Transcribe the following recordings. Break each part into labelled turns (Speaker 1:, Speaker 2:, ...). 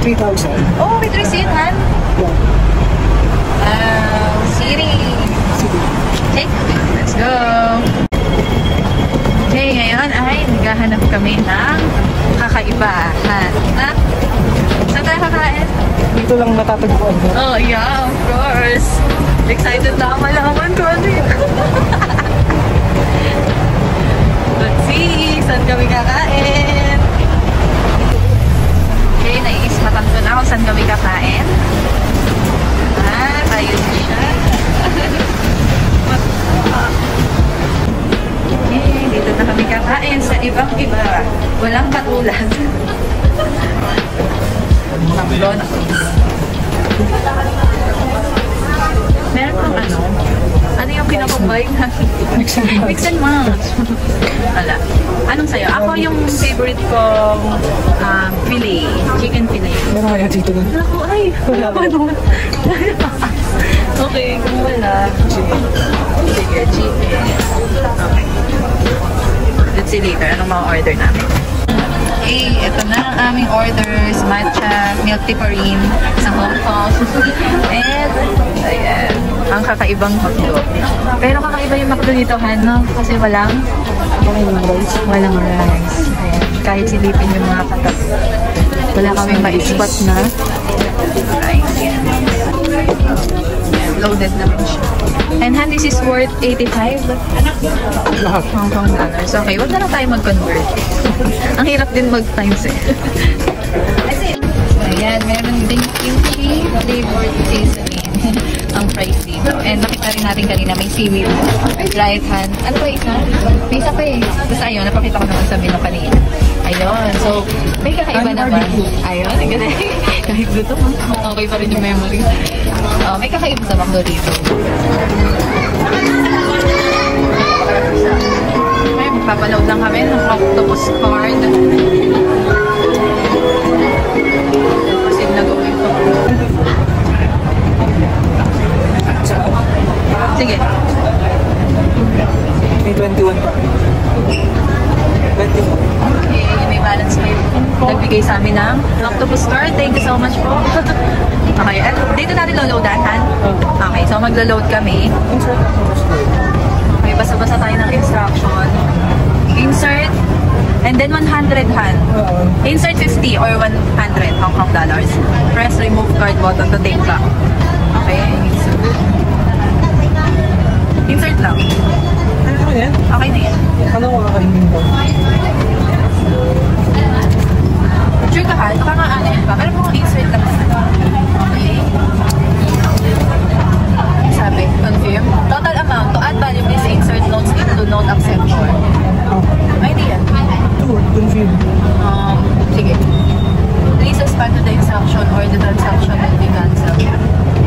Speaker 1: 3,000.
Speaker 2: Oh, with receipt, man. Siri. Okay, let's go. Okay, ngayon ay naghahanap kami ng kakaibahan. Saan tayo kakain?
Speaker 1: Dito lang natatagpuan ko.
Speaker 2: Oh, yeah, of course. Excited na ako malaman ko ano yun. Let's see, saan kami kakain? Okay, naiismatan ko na kung saan kami kakain. Tayo siya. Okay, dito na kami kakain sa ibang iba. Walang katulad. McDonald's. Meron pang ano yung pinakumbay na mix and match. Wala. Anong sayo? Ako yung favorite kong fillet. Chicken fillet.
Speaker 1: Meron kaya dito na?
Speaker 2: Ako, ay, wala pa naman. Okay, kung wala. Sige, chicken. Okay. Let's see later. Anong ma-order namin? Okay, ito na ang aming orders. Matcha, milk tea sa Hong Kong. And, ayan. Ang kakaibang hotdog. Pero kakaiba yung McDo dito, no? Kasi walang rice. Walang rice. Ayan. Kahit silipin yung mga katas. Wala kaming ma-spot na rice. Loaded naman siya. And this is worth 85 Hong Kong dollars. Okay, wag na lang tayo mag-convert. Ang hirap din mag-times eh. Ayan, meron din kimchi flavored seasoning. Ang price dito. And nakita rin natin kanina may seaweed. Right hand. Ano ba isa? May isa pa eh. Basta ayun, napakita ko naman sa menu kanina. Ayun. So, may kakaiba naman. Ayun, ang galing. Kahit gusto mo, okay pa rin yung memory. May kakaiba sa McDo dito. Okay, magpapaload lang kami ng octopus card. Kasi nag-uwi ko. Sige.
Speaker 1: May 21 pa. 21.
Speaker 2: Okay, may balance kayo. Nagbigay sa amin ng octopus card. Thank you so much po. Okay, at dito natin lo-loadan, Han? Okay, so maglo-load kami. Okay, basa-basa tayo ng instruction. Insert, and then 100, Han. Insert 50 or 100 Hong Kong dollars. Press remove card button to take back. Okay, insert lang.
Speaker 1: Ano ba yan?
Speaker 2: Okay na yan.
Speaker 1: Ano makakainin ko?
Speaker 2: Sure ka, Han? Baka nga yan pa. Pero kung insert lang naman. Okay. Sabi, confirm. Total amount to add value please insert notes into note acceptor. Ay, di yan.
Speaker 1: Confirm.
Speaker 2: Sige. Please expand to the instruction or the transaction will be cancelled.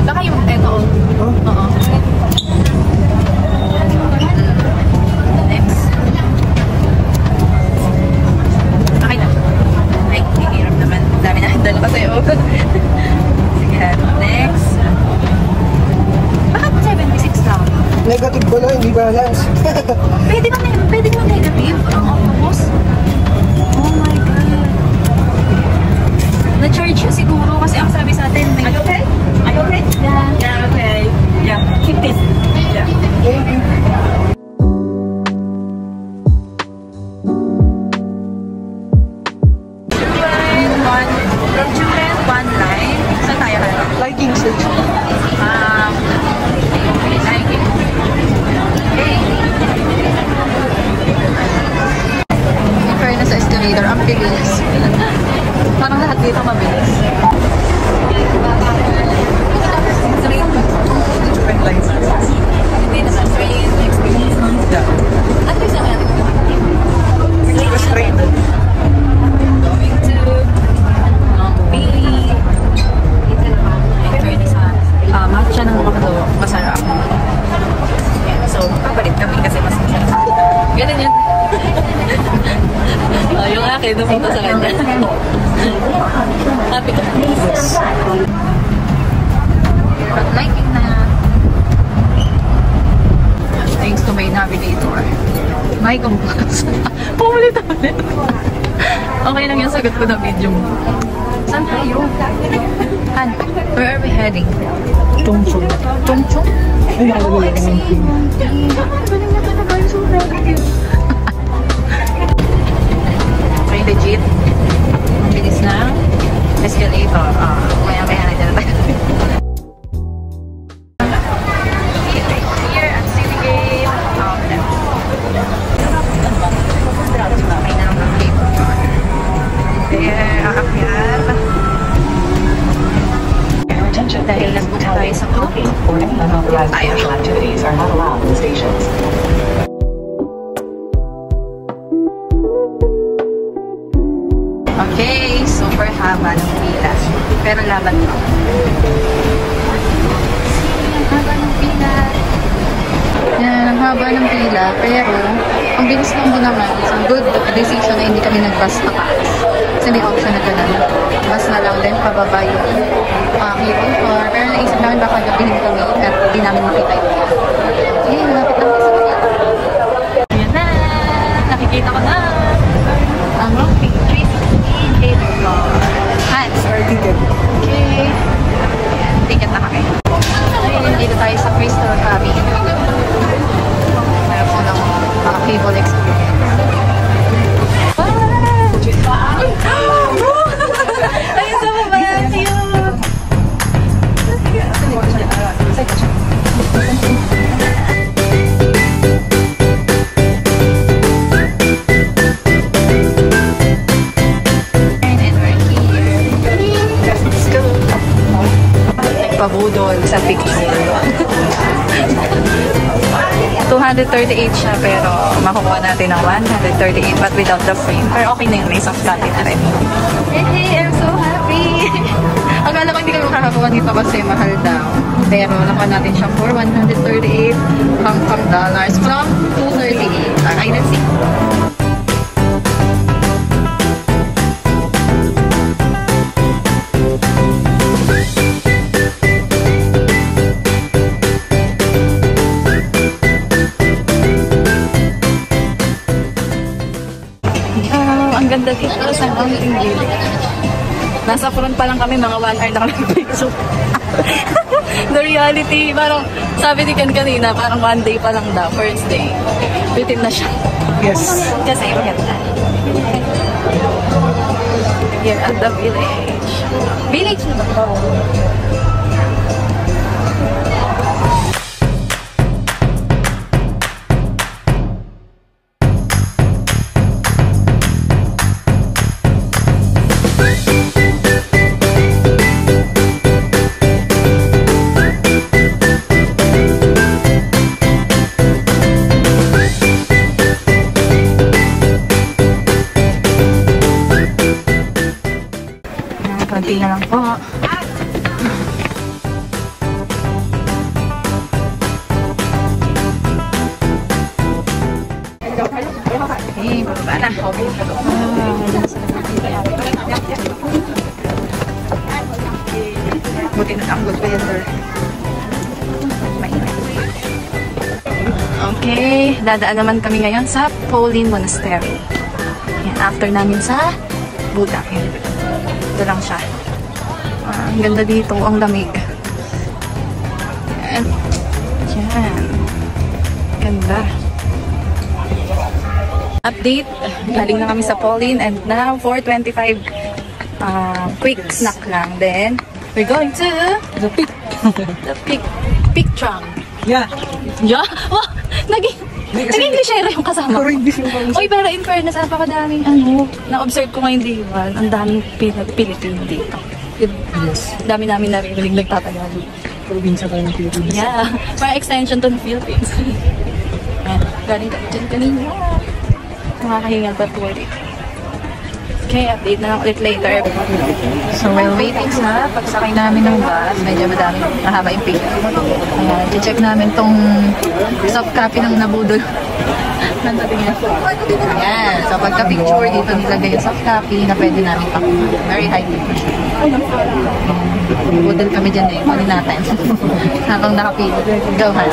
Speaker 2: Baka yung eto. Oo. Next. Okay na. Ay, hihirap naman. Dami na. Dala pa sa'yo. Sige. Next. Bakit 76 lang?
Speaker 1: Negative pala, hindi balance.
Speaker 2: Pwede ba negative ang octopus? Oh my God. Na-charge siya siguro kasi ang sabi sa atin may... Are you okay? Are you okay? Yeah. Yeah, okay. Yeah. Keep this. Yeah.
Speaker 1: Thank you.
Speaker 2: From Julian, one line. Saan tayo hanap?
Speaker 1: Lighting station.
Speaker 2: Lighting. Okay. In fairness sa escalator, ang bilis. Parang lahat dito mabilis. Hindi naman train experience.
Speaker 1: Yeah.
Speaker 2: At least naman natin.
Speaker 1: First train.
Speaker 2: Going to Pili. Ito sa matcha ng McDo. Masarap. Yan. So, papalit kami kasi mas masarap. Ganun yan. Yung akin, napunta sa kanya. Happy ka. But liking na. Thanks to my navigator. My compass. Pumalit. Okay lang yung sagot ko na video mo. Saan tayo? Han, where are we heading?
Speaker 1: Chongchong.
Speaker 2: Chongchong?
Speaker 1: Ay, nakalagay lang ang pin.
Speaker 2: Okay, legit. Ang bilis na. Escalator. Maya-maya na dyan tayo. Here at Citygate. May nalang ng paper car. There, aakyat. Dahil nagpunta tayo sa club. Tayo.
Speaker 3: Activities are not allowed in the stations.
Speaker 2: Okay, super haba ng pila. Pero laban pa. Haba ng pila. Yan, ang haba ng pila. Pero, ang bilis lang din naman. So, good decision na hindi kami nag-bus pa taas. Kasi may option na ganun. Bus na lang din, pababa yung cable car. Pero naisip namin baka gabihin kami at hindi namin makita yung pila. Okay, malapit na sa pila. Ayan na! Nakikita ko na! Ang Rockpink 360 cable car. Hans,
Speaker 1: Ticket.
Speaker 2: okay. Ticket na kami. Ayun, dito tayo sa Crystal Cabin. Meron po ng cable experience. Ayun sa baba, cute! And we're here. Let's go! Nagpabudol sa picture. 238 siya pero makukuha natin ng 138 but without the frame. Pero okay na yun, may soft copy na rin. Hey, I'm so happy! Akala ko hindi kami makakakuha dito kasi mahal daw. Pero nakuha natin siya for 138 Hong Kong dollars from 238. Alright, let's see. Ang ganda dito sa Mountain View. Nasa front pa lang kami, mga 1 hour na kami picture. The reality, parang sabi ni Ken kanina, parang 1 day pa lang daw, first day. Bitin na siya.
Speaker 1: Yes.
Speaker 2: Kasi maganda. Here at the village. Village na ba? Konti na lang po. Okay, bababa na. Buti na lang good weather. Okay, dadaan naman kami ngayon sa Pauline Monastery. Yan, after namin sa Buddha. Ito lang siya. Ang ganda dito, ang lamig. Yan. Yan. Ganda. Update. Galing na kami sa Pauline and now 4:25 quick snack lang. Then, we're going to
Speaker 1: The pick.
Speaker 2: the Peak Trunk.
Speaker 1: Yeah.
Speaker 2: Yeah? Wow! Naging cliche yung kasama ko.
Speaker 1: Pero English yung pang
Speaker 2: Oy, pero in fairness, napakadaming na-observe ko ngayon dito. Ang daming Pilipino dito.
Speaker 1: Yes.
Speaker 2: Dami-dami narinig nagtatagalog.
Speaker 1: Probinsya tayo ng Philippines.
Speaker 2: Yeah, parang extension to ng Philippines. Ayan, galing ka dyan kanina. Makakahingal but worth it. Okay, update na lang ulit later. So while waiting sa pagsakay namin ng bus, medyo madami, mahaba yung pila. Ayan, i-check namin tong soft copy ng nabudol. Ayan, so pagka-picture dito nilagay yung soft copy na pwede namin pakuha. Very high dito siya. Budol kami dyan eh, kunin natin. Habang nakapila. Go, ha?